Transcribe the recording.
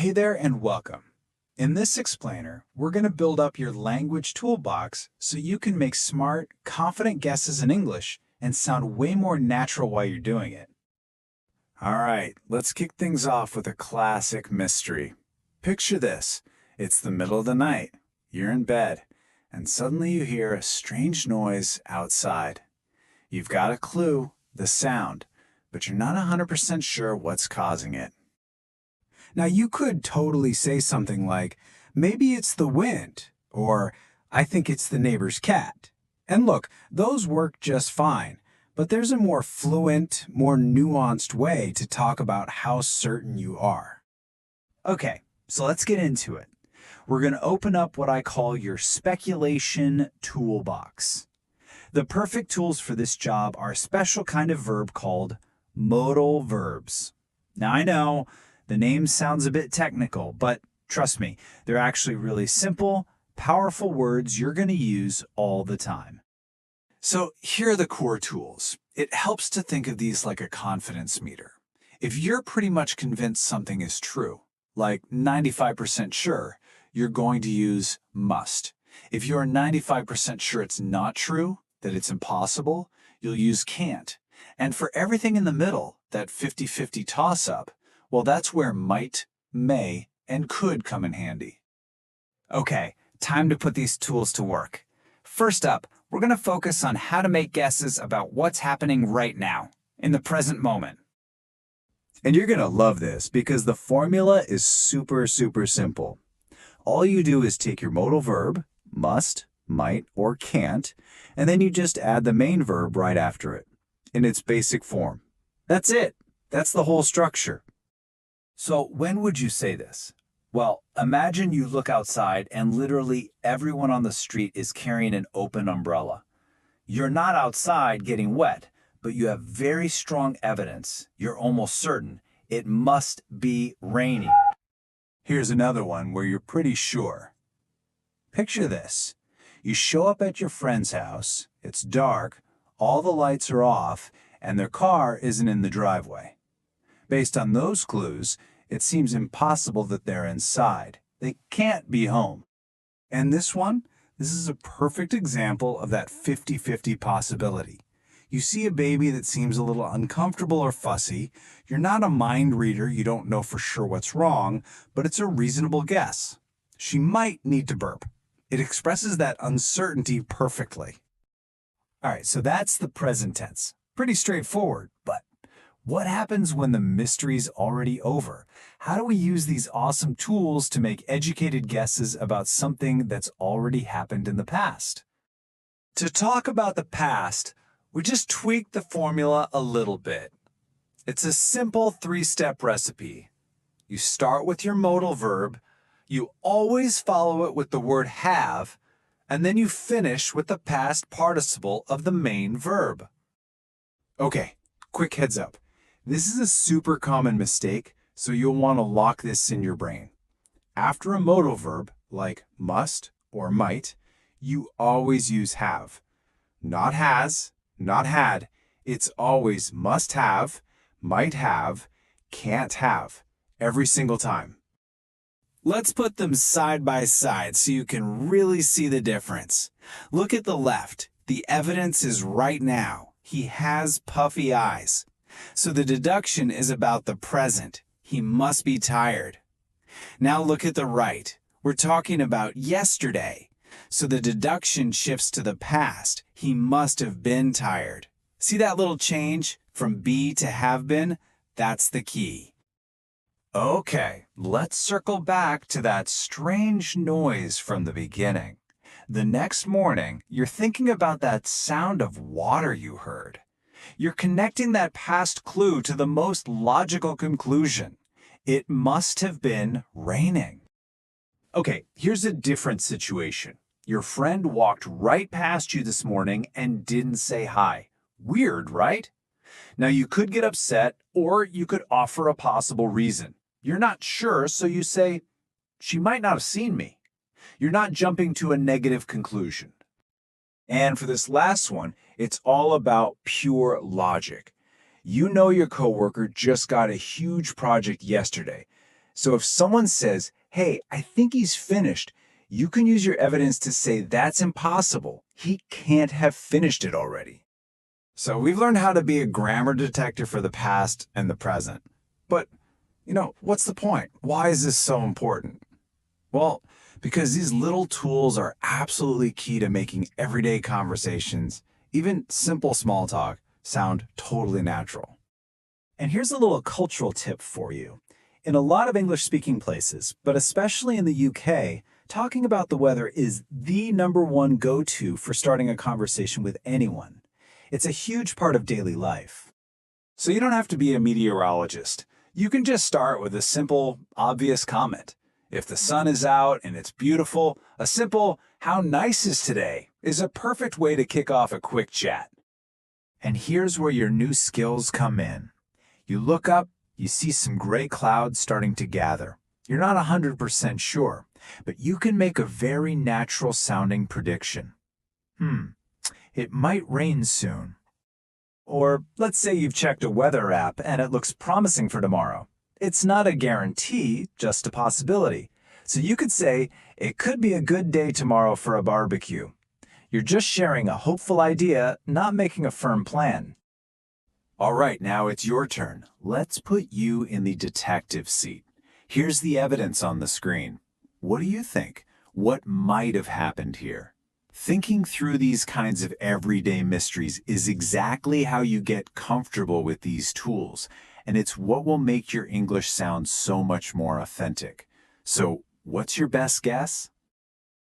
Hey there and welcome. In this explainer, we're going to build up your language toolbox so you can make smart, confident guesses in English and sound way more natural while you're doing it. All right, let's kick things off with a classic mystery. Picture this. It's the middle of the night. You're in bed, and suddenly you hear a strange noise outside. You've got a clue, the sound, but you're not 100% sure what's causing it. Now, you could totally say something like, maybe it's the wind, or I think it's the neighbor's cat. And look, those work just fine, but there's a more fluent, more nuanced way to talk about how certain you are. Okay, so let's get into it. We're going to open up what I call your speculation toolbox. The perfect tools for this job are a special kind of verb called modal verbs. Now, I know the name sounds a bit technical, but trust me, they're actually really simple, powerful words you're going to use all the time. So here are the core tools. It helps to think of these like a confidence meter. If you're pretty much convinced something is true, like 95% sure, you're going to use must. If you're 95% sure it's not true, that it's impossible, you'll use can't. And for everything in the middle, that 50-50 toss-up, well, that's where might, may, and could come in handy. Okay, time to put these tools to work. First up, we're going to focus on how to make guesses about what's happening right now, in the present moment. And you're going to love this because the formula is super simple. All you do is take your modal verb, must, might, or can't, and then you just add the main verb right after it, in its basic form. That's it. That's the whole structure. So when would you say this? Well, imagine you look outside and literally everyone on the street is carrying an open umbrella. You're not outside getting wet, but you have very strong evidence. You're almost certain it must be raining. Here's another one where you're pretty sure. Picture this. You show up at your friend's house, it's dark, all the lights are off, and their car isn't in the driveway. Based on those clues, it seems impossible that they're inside. They can't be home. And this is a perfect example of that 50-50 possibility. You see a baby that seems a little uncomfortable or fussy. You're not a mind reader, you don't know for sure what's wrong, but it's a reasonable guess. She might need to burp. It expresses that uncertainty perfectly. All right, so that's the present tense. Pretty straightforward, but what happens when the mystery's already over? How do we use these awesome tools to make educated guesses about something that's already happened in the past? To talk about the past, we just tweak the formula a little bit. It's a simple three-step recipe. You start with your modal verb, you always follow it with the word have, and then you finish with the past participle of the main verb. Okay, quick heads up. This is a super common mistake, so you'll want to lock this in your brain. After a modal verb, like must or might, you always use have. Not has, not had. It's always must have, might have, can't have, every single time. Let's put them side by side so you can really see the difference. Look at the left. The evidence is right now. He has puffy eyes. So the deduction is about the present. He must be tired. Now look at the right. We're talking about yesterday. So the deduction shifts to the past. He must have been tired. See that little change from be to have been? That's the key. Okay, let's circle back to that strange noise from the beginning. The next morning, you're thinking about that sound of water you heard. You're connecting that past clue to the most logical conclusion. It must have been raining. Okay, here's a different situation. Your friend walked right past you this morning and didn't say hi. Weird, right? Now you could get upset or you could offer a possible reason. You're not sure, so you say, she might not have seen me. You're not jumping to a negative conclusion. And for this last one, it's all about pure logic. You know your coworker just got a huge project yesterday. So if someone says, "Hey, I think he's finished," you can use your evidence to say that's impossible. He can't have finished it already. So we've learned how to be a grammar detective for the past and the present. But, what's the point? Why is this so important? Well, because these little tools are absolutely key to making everyday conversations, even simple small talk, sound totally natural. And here's a little cultural tip for you. In a lot of English-speaking places, but especially in the UK, talking about the weather is the #1 go-to for starting a conversation with anyone. It's a huge part of daily life. So you don't have to be a meteorologist. You can just start with a simple, obvious comment. If the sun is out and it's beautiful, a simple, "How nice is today?" is a perfect way to kick off a quick chat. And here's where your new skills come in. You look up, you see some gray clouds starting to gather. You're not 100% sure, but you can make a very natural sounding prediction. It might rain soon. Or let's say you've checked a weather app and it looks promising for tomorrow. It's not a guarantee, just a possibility. So you could say, "It could be a good day tomorrow for a barbecue." You're just sharing a hopeful idea, not making a firm plan. All right, now it's your turn. Let's put you in the detective seat. Here's the evidence on the screen. What do you think? What might have happened here? Thinking through these kinds of everyday mysteries is exactly how you get comfortable with these tools, and it's what will make your English sound so much more authentic. So, what's your best guess?